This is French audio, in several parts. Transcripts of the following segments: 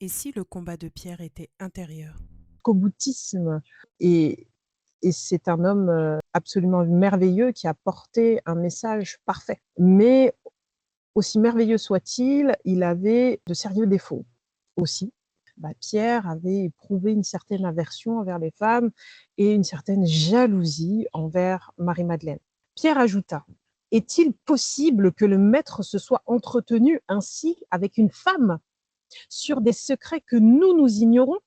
Et si le combat de Pierre était intérieur? Qu'au bouddhisme et c'est un homme, absolument merveilleux qui a porté un message parfait. Mais aussi merveilleux soit-il, il avait de sérieux défauts aussi. Pierre avait éprouvé une certaine aversion envers les femmes et une certaine jalousie envers Marie-Madeleine. Pierre ajouta: «Est-il possible que le maître se soit entretenu ainsi avec une femme sur des secrets que nous ignorons?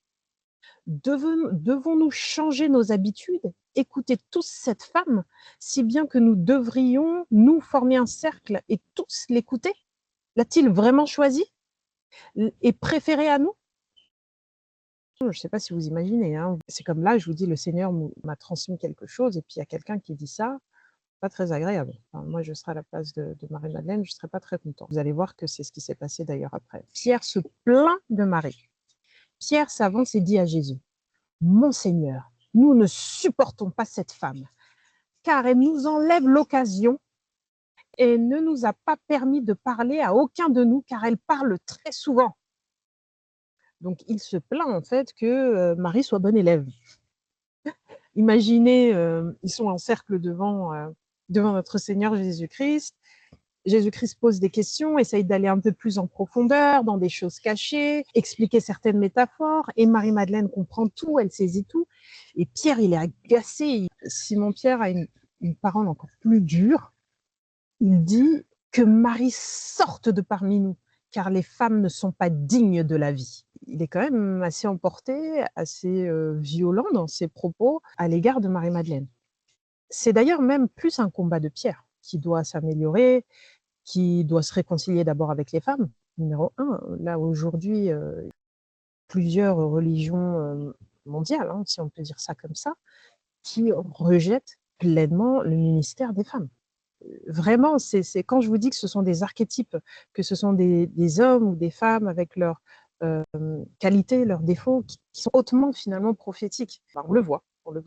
Devons-nous changer nos habitudes, écouter tous cette femme, si bien que nous devrions, nous, former un cercle et tous l'écouter? L'a-t-il vraiment choisi et préféré à nous?» Je ne sais pas si vous imaginez, hein. C'est comme là, je vous dis, le Seigneur m'a transmis quelque chose et puis il y a quelqu'un qui dit ça, pas très agréable. Enfin, moi, je serais à la place de Marie-Madeleine, je ne serais pas très content. Vous allez voir que c'est ce qui s'est passé d'ailleurs après. Pierre se plaint de Marie. Pierre s'avance et dit à Jésus: «Mon Seigneur, nous ne supportons pas cette femme, car elle nous enlève l'occasion et ne nous a pas permis de parler à aucun de nous, car elle parle très souvent.» Donc il se plaint en fait que Marie soit bonne élève. Imaginez, ils sont en cercle devant notre Seigneur Jésus-Christ. Jésus-Christ pose des questions, essaye d'aller un peu plus en profondeur, dans des choses cachées, expliquer certaines métaphores, et Marie-Madeleine comprend tout, elle saisit tout. Et Pierre, il est agacé. Simon-Pierre a une parole encore plus dure. Il dit que Marie sorte de parmi nous, car les femmes ne sont pas dignes de la vie. Il est quand même assez emporté, assez violent dans ses propos à l'égard de Marie-Madeleine. C'est d'ailleurs même plus un combat de Pierre, qui doit s'améliorer, qui doit se réconcilier d'abord avec les femmes, numéro un. Là, aujourd'hui, plusieurs religions mondiales, hein, si on peut dire ça comme ça, qui rejettent pleinement le ministère des femmes. Vraiment, c'est quand je vous dis que ce sont des archétypes, que ce sont des hommes ou des femmes avec leurs qualités, leurs défauts, qui sont hautement finalement prophétiques. Enfin, on le voit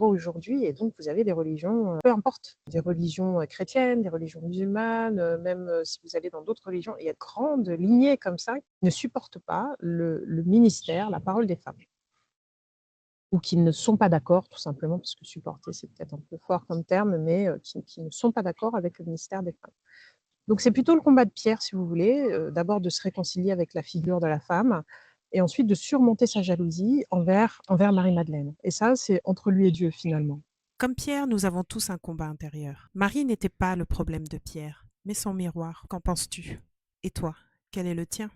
aujourd'hui, et donc vous avez des religions, peu importe, des religions chrétiennes, des religions musulmanes, même si vous allez dans d'autres religions, il y a de grandes lignées comme ça qui ne supportent pas le ministère, la parole des femmes, ou qui ne sont pas d'accord, tout simplement, parce que supporter, c'est peut-être un peu fort comme terme, mais qui ne sont pas d'accord avec le ministère des femmes. Donc c'est plutôt le combat de Pierre, si vous voulez, d'abord de se réconcilier avec la figure de la femme, et ensuite de surmonter sa jalousie envers Marie-Madeleine. Et ça, c'est entre lui et Dieu, finalement. Comme Pierre, nous avons tous un combat intérieur. Marie n'était pas le problème de Pierre, mais son miroir. Qu'en penses-tu? Et toi, quel est le tien?